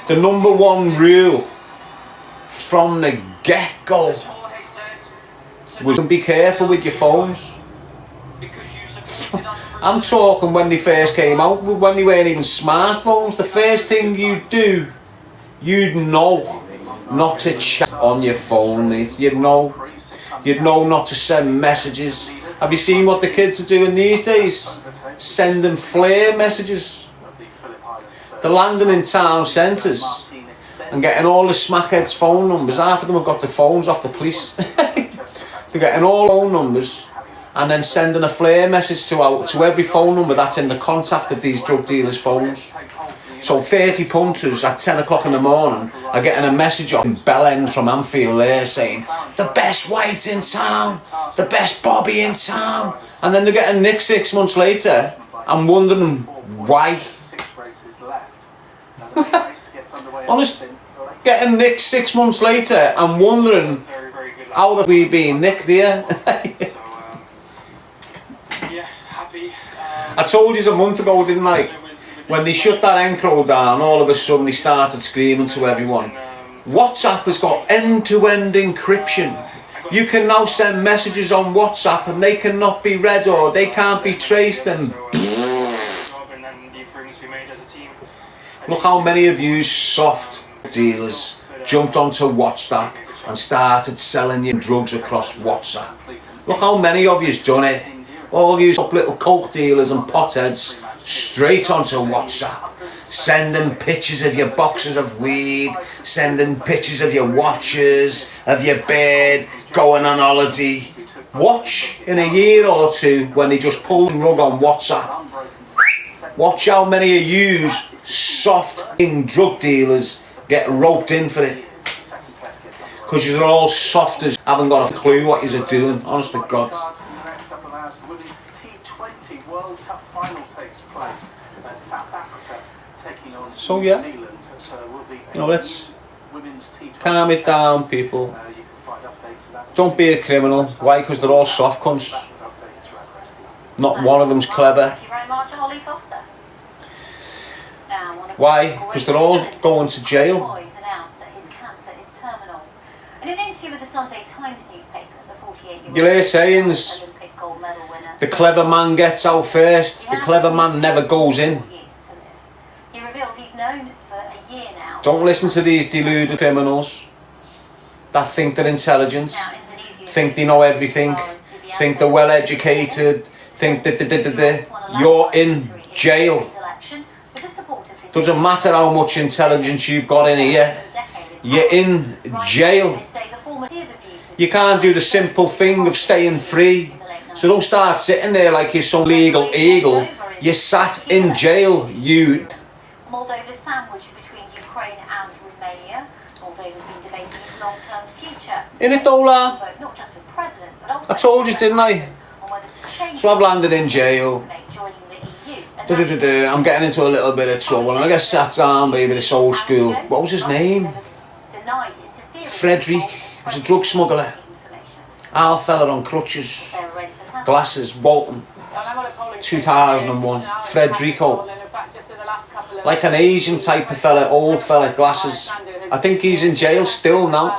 The number one rule from the get-go was be careful with your phones. I'm talking when they first came out, when they weren't even smartphones. The first thing you do, you'd know not to chat on your phone, mate. You'd know not to send messages. Have you seen what the kids are doing these days? Sending flare messages. They're landing in town centres and getting all the smackheads' phone numbers. Half of them have got the phones off the police. They're getting all phone numbers and then sending a flare message to every phone number that's in the contact of these drug dealers' phones. So 30 punters at 10 o'clock in the morning are getting a message on Bell End from Anfield there saying, the best white in town, the best Bobby in town. And then they're getting nicked 6 months later and wondering why. Honest, getting nicked 6 months later and wondering how have we been nicked here. I told you a month ago, didn't I? When they shut that Encro down, all of a sudden they started screaming to everyone, WhatsApp has got end-to-end encryption. You can now send messages on WhatsApp and they cannot be read or they can't be traced. And look how many of you soft dealers jumped onto WhatsApp and started selling you drugs across WhatsApp. Look how many of you's done it. All you little coke dealers and potheads straight onto WhatsApp, sending pictures of your boxes of weed, sending pictures of your watches, of your bed, going on holiday. Watch in a year or two when they just pull the rug on WhatsApp. Watch how many of you soft drug dealers get roped in for it. Because you're all soft as haven't got a clue what you're doing, honest to God. So yeah, you know, let's calm it down, people. Don't be a criminal. Why? Because they're all soft cunts. Not one of them's clever. Why? Because they're all going to jail. You'll hear sayings, the clever man gets out first, the clever man never goes in. Don't listen to these deluded criminals that think they're intelligent, think they know everything, think they're well educated, think that you're in jail. Doesn't matter how much intelligence you've got in here, you're in jail. You can't do the simple thing of staying free. So don't start sitting there like you're some legal eagle. You sat in jail, you. Moldova's sandwich between Ukraine and Romania. Moldova's been debating its long-term future. In it, Dola. Not just for president, but also I told you, didn't I? So I've landed in jail. I'm getting into a little bit of trouble and I get sat down by this old school. What was his name? Frederick. He was a drug smuggler. Our fella on crutches. Glasses. Bolton. 2001. Frederico. Like an Asian type of fella, old fella, glasses. I think he's in jail still now.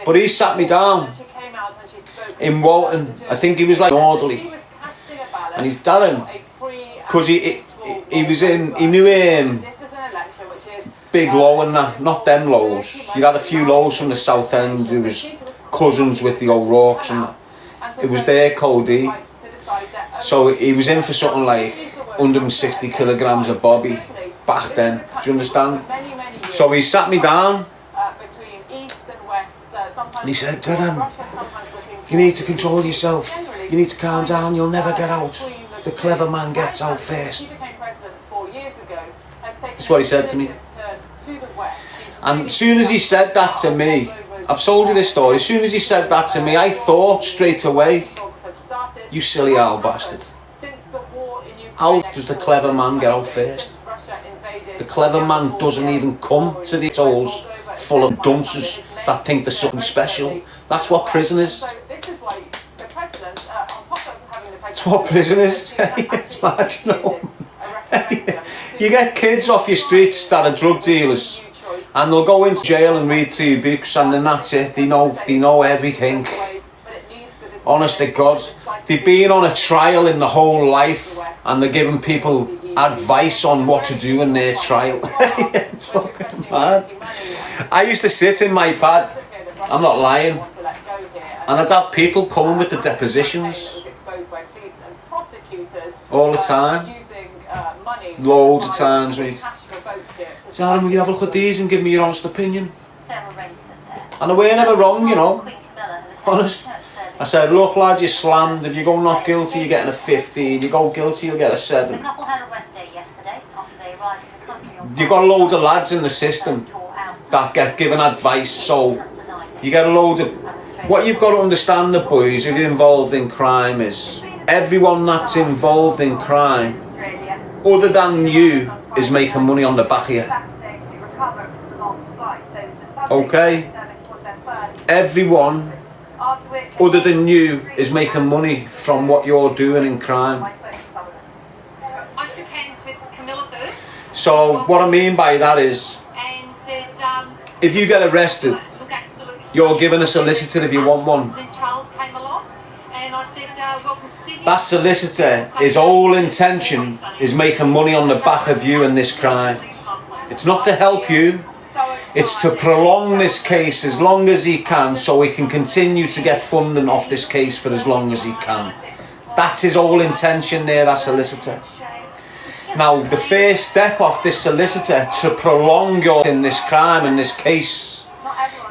But he sat me down in Walton. I think he was like an orderly. And he's Darren. Because he was in, he knew him. Big Low and that, not them Lows. You had a few Lows from the South End who was cousins with the O'Rourke's and that. It was their code. So he was in for something like 160 kilograms of Bobby back then. Do you understand? So he sat me down and he said, Darren, you need to control yourself. You need to calm down. You'll never get out. The clever man gets out first. That's what he said to me. And as soon as he said that to me, I've told you this story, as soon as he said that to me, I thought straight away, you silly owl bastard. How does the clever man get out first? The clever man doesn't even come to the tolls full of dunces that think they're something special. That's what prison is. That's what prison is. It's mad, you know. You get kids off your streets that are drug dealers, and they'll go into jail and read 3 books, and then that's it. They know everything. Honest to God, they've been on a trial in the whole life, and they're giving people advice on what to do in their trial. It's fucking mad. I used to sit in my pad, I'm not lying, and I'd have people coming with the depositions all the time, loads of times, mate. Darren, will you have a look at these and give me your honest opinion? And I weren't ever wrong, you know, honest. I said, look lad, you're slammed. If you go not guilty, you're getting a 50. If you go guilty, you'll get a 7. The couple had a rest day yesterday after they arrived in the country on You've got loads of lads in the system that get given advice, so you get a load of... What you've got to understand, the boys, if you're involved in crime, is everyone that's involved in crime, other than you, is making money on the back of you. Okay? Everyone other than you is making money from what you're doing in crime. So what I mean by that is, if you get arrested, you're given a solicitor if you want one. That solicitor, his whole intention is making money on the back of you in this crime. It's not to help you. It's to prolong this case as long as he can, so he can continue to get funding off this case for as long as he can. That's his whole intention there, that solicitor. Now, the first step of this solicitor to prolong your in this crime, in this case,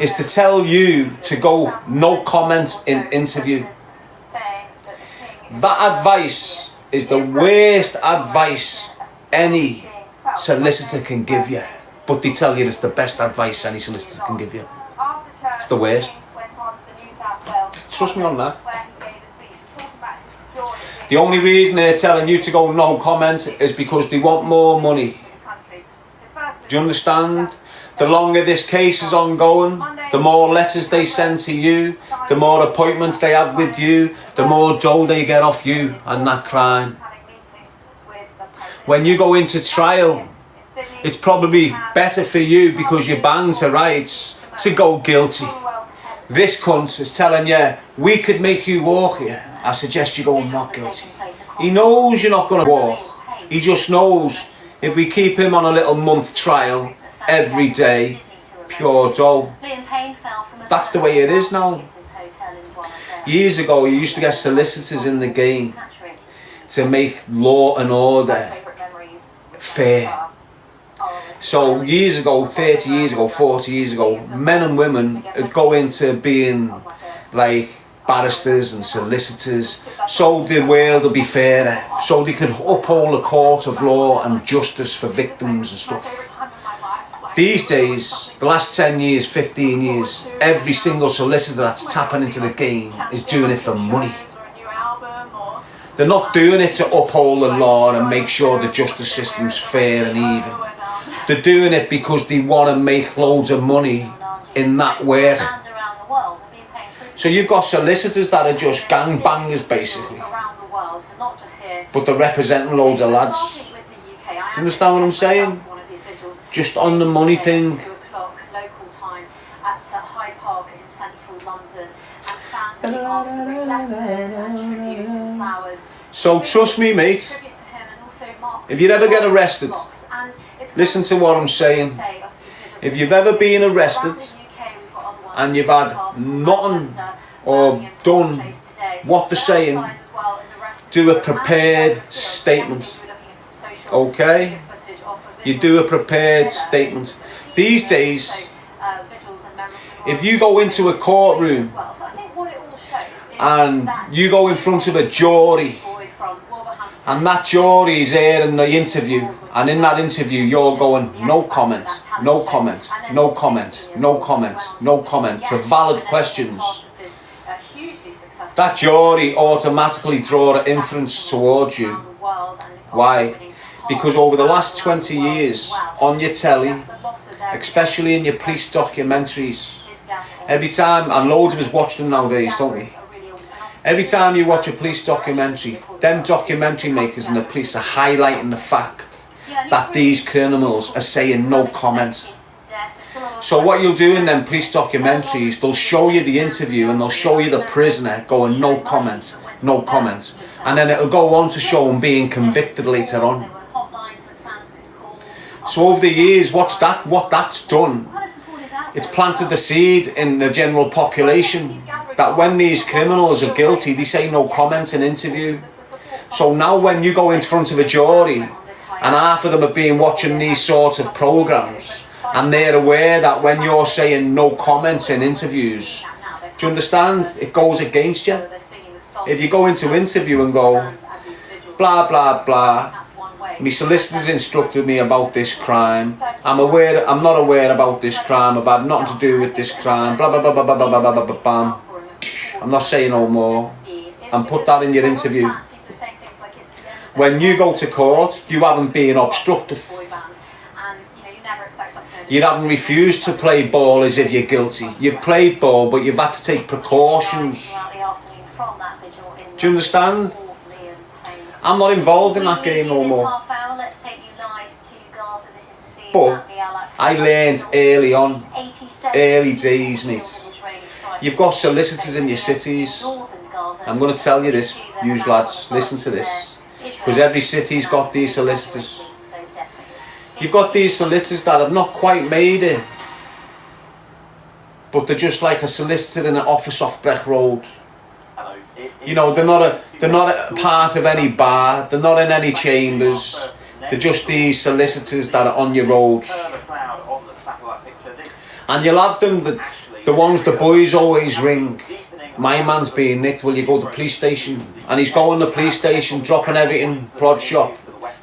is to tell you to go no comment in interview. That advice is the worst advice any solicitor can give you. But they tell you it's the best advice any solicitor can give you. It's the worst. Trust me on that. The only reason they're telling you to go no comment is because they want more money. Do you understand? The longer this case is ongoing, the more letters they send to you, the more appointments they have with you, the more dough they get off you and that crime. When you go into trial, it's probably better for you, because you're bound to rights, to go guilty. This cunt is telling you, we could make you walk here. I suggest you go not guilty. He knows you're not going to walk. He just knows if we keep him on a little month trial every day, pure dough. That's the way it is now. Years ago, you used to get solicitors in the game to make law and order fair. So years ago, 30 years ago, 40 years ago, men and women would go into being like barristers and solicitors, so the world would be fairer, so they could uphold a court of law and justice for victims and stuff. These days, the last 10 years, 15 years, every single solicitor that's tapping into the game is doing it for money. They're not doing it to uphold the law and make sure the justice system's fair and even. They're doing it because they want to make loads of money in that work. So you've got solicitors that are just gangbangers basically, but they're representing loads of lads. Do you understand what I'm saying? Just on the money thing. So trust me, mate, if you ever get arrested, listen to what I'm saying. If you've ever been arrested and you've had nothing or done what they're saying, do a prepared statement. Okay? You do a prepared statement. These days, if you go into a courtroom and you go in front of a jury, and that jury is there in the interview, and in that interview you're going no comment, no comment, no comment, no comment, no comment to valid questions, that jury automatically draw an inference towards you. Why? Because over the last 20 years on your telly, especially in your police documentaries, every time, and loads of us watch them nowadays, don't we? Every time you watch a police documentary, them documentary makers and the police are highlighting the fact that these criminals are saying no comment. So what you'll do in them police documentaries, they'll show you the interview and they'll show you the prisoner going no comment, no comment, and then it'll go on to show him being convicted later on. So over the years, what that's done, it's planted the seed in the general population that when these criminals are guilty, they say no comment in interview. So now when you go in front of a jury and half of them have been watching these sorts of programs and they're aware that when you're saying no comments in interviews, do you understand? It goes against you. If you go into interview and go, blah, blah, blah, my solicitor's instructed me about this crime, I'm not aware about this crime, I've had nothing to do with this crime, blah, blah, blah, blah, blah, blah, blah, blah, blah, blah, I'm not saying no more, and put that in your interview. When you go to court, you haven't been obstructive. You haven't refused to play ball as if you're guilty. You've played ball, but you've had to take precautions. Do you understand? I'm not involved in that game no more. But I learned early on, early days, mate. You've got solicitors in your cities. I'm going to tell you this, you lads, listen to this. Because every city's got these solicitors. You've got these solicitors that have not quite made it, but they're just like a solicitor in an office off Breck Road. You know, they're not a part of any bar, they're not in any chambers, they're just these solicitors that are on your roads. And you'll have them, the ones the boys always ring. My man's being nicked, will you go to the police station? And he's going to the police station, dropping everything, prod shop,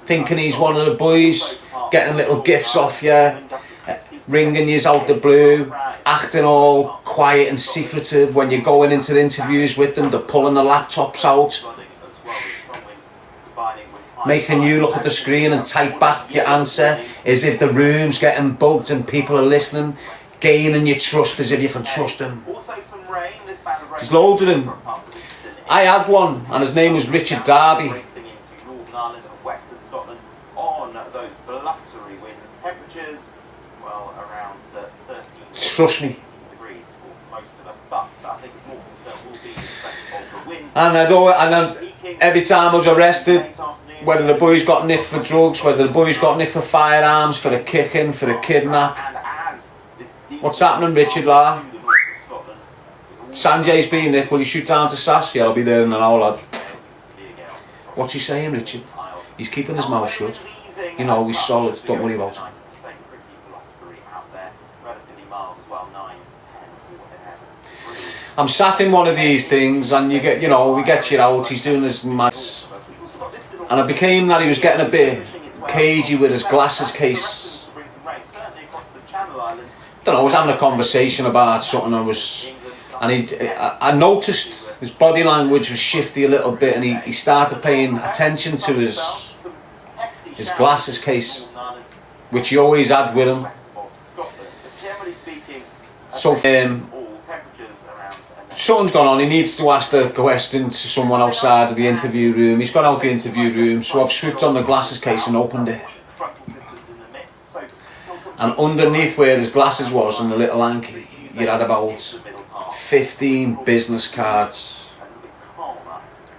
thinking he's one of the boys, getting little gifts off you, ringing you out the blue, acting all quiet and secretive. When you're going into the interviews with them, they're pulling the laptops out, making you look at the screen and type back your answer as if the room's getting bugged and people are listening, gaining your trust as if you can trust them. There's loads of them. I had one and his name was Richard Darby. Trust me. And every time I was arrested, whether the boys got nicked for drugs, whether the boys got nicked for firearms, for a kicking, for a kidnap. What's happening, Richard, la? Sanjay's been nicked, will you shoot down to Sass? Yeah, I'll be there in an hour, lad. What's he saying, Richard? He's keeping his mouth shut. You know, he's solid, don't worry about him. I'm sat in one of these things and we get you out, he's doing his maths. And it became that he was getting a bit cagey with his glasses case. Don't know, I was having a conversation about something I noticed his body language was shifty a little bit and he started paying attention to his glasses case, which he always had with him. So something's gone on, he needs to ask the question to someone outside of the interview room. He's gone out the interview room, so I've swooped on the glasses case and opened it. And underneath where his glasses was in the little hanky, you had about 15 business cards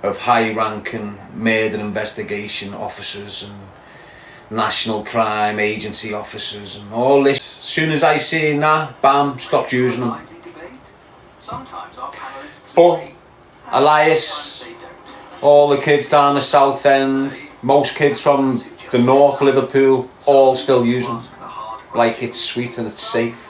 of high-ranking murder investigation officers and national crime agency officers and all this. As soon as I seen that, bam, stopped using them. But Elias, all the kids down the south end, most kids from the north Liverpool, all still use them. Like it's sweet and it's safe.